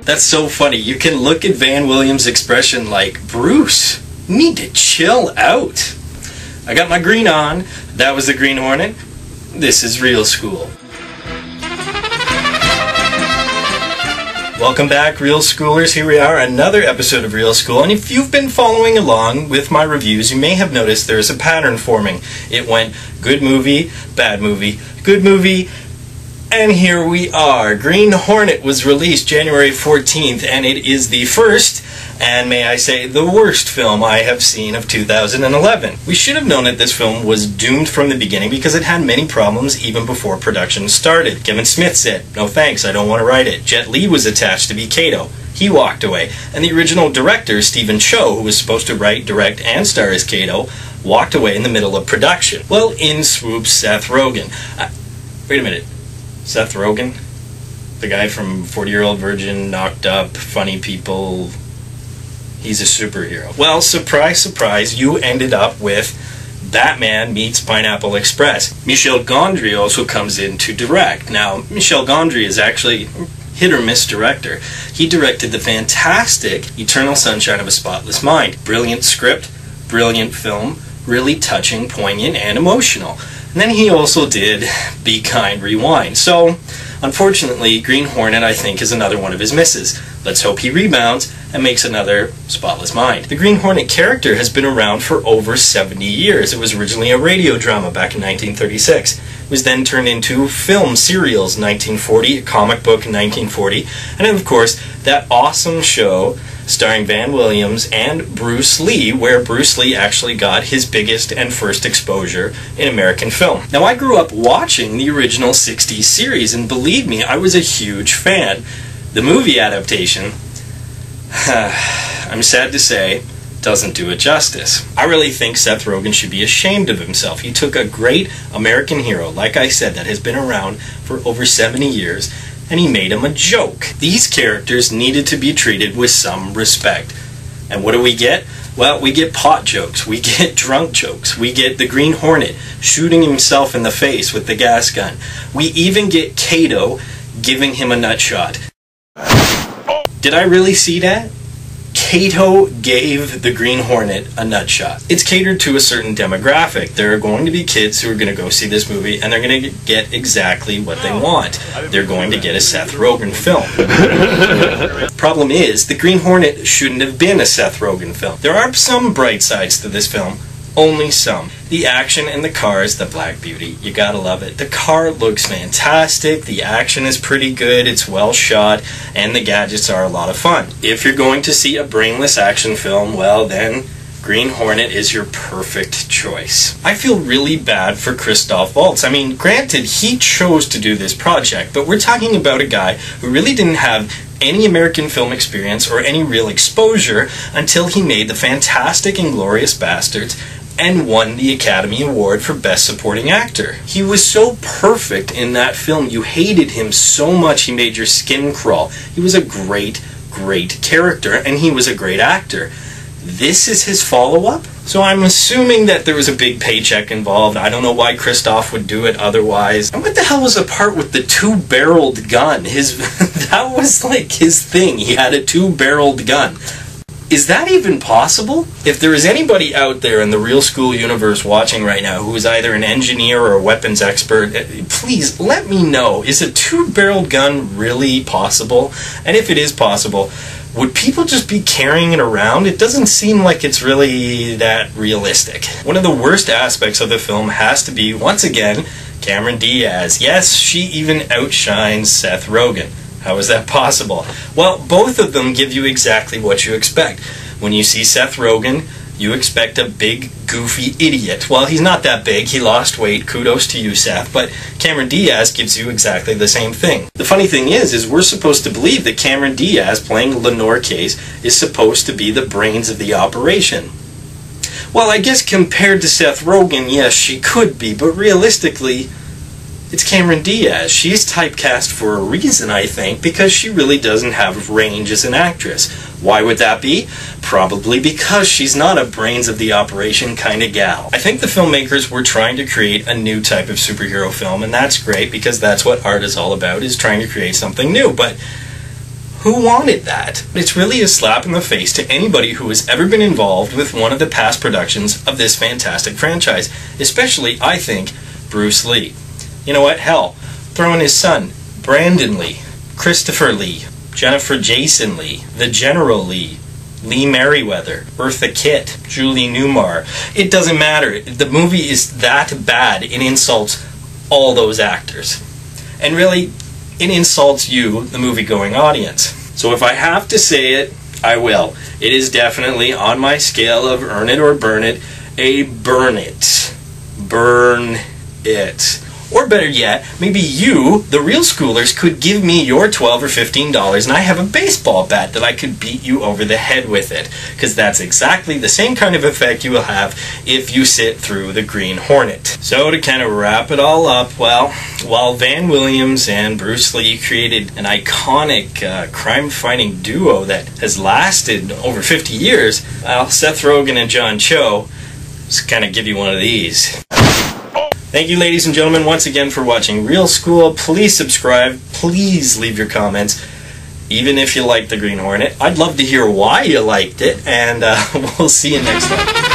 That's so funny. You can look at Van Williams' expression like, Bruce, you need to chill out. I got my green on. That was the Green Hornet. This is Real School. Welcome back, Real Schoolers. Here we are, another episode of Real School. And if you've been following along with my reviews, you may have noticed there's a pattern forming. It went good movie, bad movie, good movie, and here we are. Green Hornet was released January 14th, and it is the first, and may I say, the worst film I have seen of 2011. We should have known that this film was doomed from the beginning because it had many problems even before production started. Kevin Smith said, "No thanks, I don't want to write it." Jet Li was attached to be Kato. He walked away. And the original director, Stephen Chow, who was supposed to write, direct, and star as Kato, walked away in the middle of production. Well, in swoops Seth Rogen. Wait a minute. Seth Rogen? The guy from 40-Year-Old Virgin, Knocked Up, Funny People... He's a superhero. Well, surprise, surprise, you ended up with Batman meets Pineapple Express. Michel Gondry also comes in to direct. Now, Michel Gondry is actually hit-or-miss director. He directed the fantastic Eternal Sunshine of a Spotless Mind. Brilliant script, brilliant film, really touching, poignant, and emotional. And then he also did Be Kind, Rewind. So, unfortunately, Green Hornet, I think, is another one of his misses. Let's hope he rebounds and makes another Spotless Mind. The Green Hornet character has been around for over 70 years. It was originally a radio drama back in 1936. It was then turned into film serials in 1940, a comic book in 1940, and then, of course, that awesome show starring Van Williams and Bruce Lee, where Bruce Lee actually got his biggest and first exposure in American film. Now, I grew up watching the original 60s series, and believe me, I was a huge fan. The movie adaptation, I'm sad to say, doesn't do it justice. I really think Seth Rogen should be ashamed of himself. He took a great American hero, like I said, that has been around for over 70 years, and he made him a joke. These characters needed to be treated with some respect. And what do we get? Well, we get pot jokes, we get drunk jokes, we get the Green Hornet shooting himself in the face with the gas gun. We even get Kato giving him a nut shot. Did I really see that? Kato gave the Green Hornet a nut shot. It's catered to a certain demographic. There are going to be kids who are going to go see this movie, and they're going to get exactly what they want. They're going to get a Seth Rogen film. Problem is, the Green Hornet shouldn't have been a Seth Rogen film. There are some bright sides to this film. Only some. The action and the cars, the Black Beauty, you gotta love it. The car looks fantastic, the action is pretty good, it's well shot, and the gadgets are a lot of fun. If you're going to see a brainless action film, well then, Green Hornet is your perfect choice. I feel really bad for Christoph Waltz. I mean, granted, he chose to do this project, but we're talking about a guy who really didn't have any American film experience or any real exposure until he made the fantastic Inglourious Bastards and won the Academy Award for Best Supporting Actor. He was so perfect in that film. You hated him so much he made your skin crawl. He was a great, great character, and he was a great actor. This is his follow-up? So I'm assuming that there was a big paycheck involved. I don't know why Christoph would do it otherwise. And what the hell was the part with the two-barreled gun? That was like his thing. He had a two-barreled gun. Is that even possible? If there is anybody out there in the Real School universe watching right now who is either an engineer or a weapons expert, please let me know. Is a two-barreled gun really possible? And if it is possible, would people just be carrying it around? It doesn't seem like it's really that realistic. One of the worst aspects of the film has to be, once again, Cameron Diaz. Yes, she even outshines Seth Rogen. How is that possible? Well, both of them give you exactly what you expect. When you see Seth Rogen, you expect a big, goofy idiot. Well, he's not that big. He lost weight. Kudos to you, Seth. But Cameron Diaz gives you exactly the same thing. The funny thing is we're supposed to believe that Cameron Diaz, playing Lenore Case, is supposed to be the brains of the operation. Well, I guess compared to Seth Rogen, yes, she could be. But realistically, it's Cameron Diaz. She's typecast for a reason, I think, because she really doesn't have range as an actress. Why would that be? Probably because she's not a brains of the operation kind of gal. I think the filmmakers were trying to create a new type of superhero film, and that's great because that's what art is all about, is trying to create something new. But Who wanted that? It's really a slap in the face to anybody who has ever been involved with one of the past productions of this fantastic franchise, especially, I think, Bruce Lee. You know what? Hell, throw in his son, Brandon Lee, Christopher Lee, Jennifer Jason Lee, the General Lee, Lee Merriweather, Eartha Kitt, Julie Newmar. It doesn't matter. The movie is that bad, it insults all those actors. And really, it insults you, the movie-going audience. So if I have to say it, I will. It is definitely, on my scale of earn it or burn it, a burn it. Burn it. Or better yet, maybe you, the real schoolers, could give me your $12 or $15 and I have a baseball bat that I could beat you over the head with it. Because that's exactly the same kind of effect you will have if you sit through the Green Hornet. So to kind of wrap it all up, well, while Van Williams and Bruce Lee created an iconic crime-fighting duo that has lasted over 50 years, well, Seth Rogen and John Cho just kind of give you one of these. Thank you, ladies and gentlemen, once again for watching Real School. Please subscribe. Please leave your comments, even if you like the Green Hornet. I'd love to hear why you liked it, and we'll see you next time.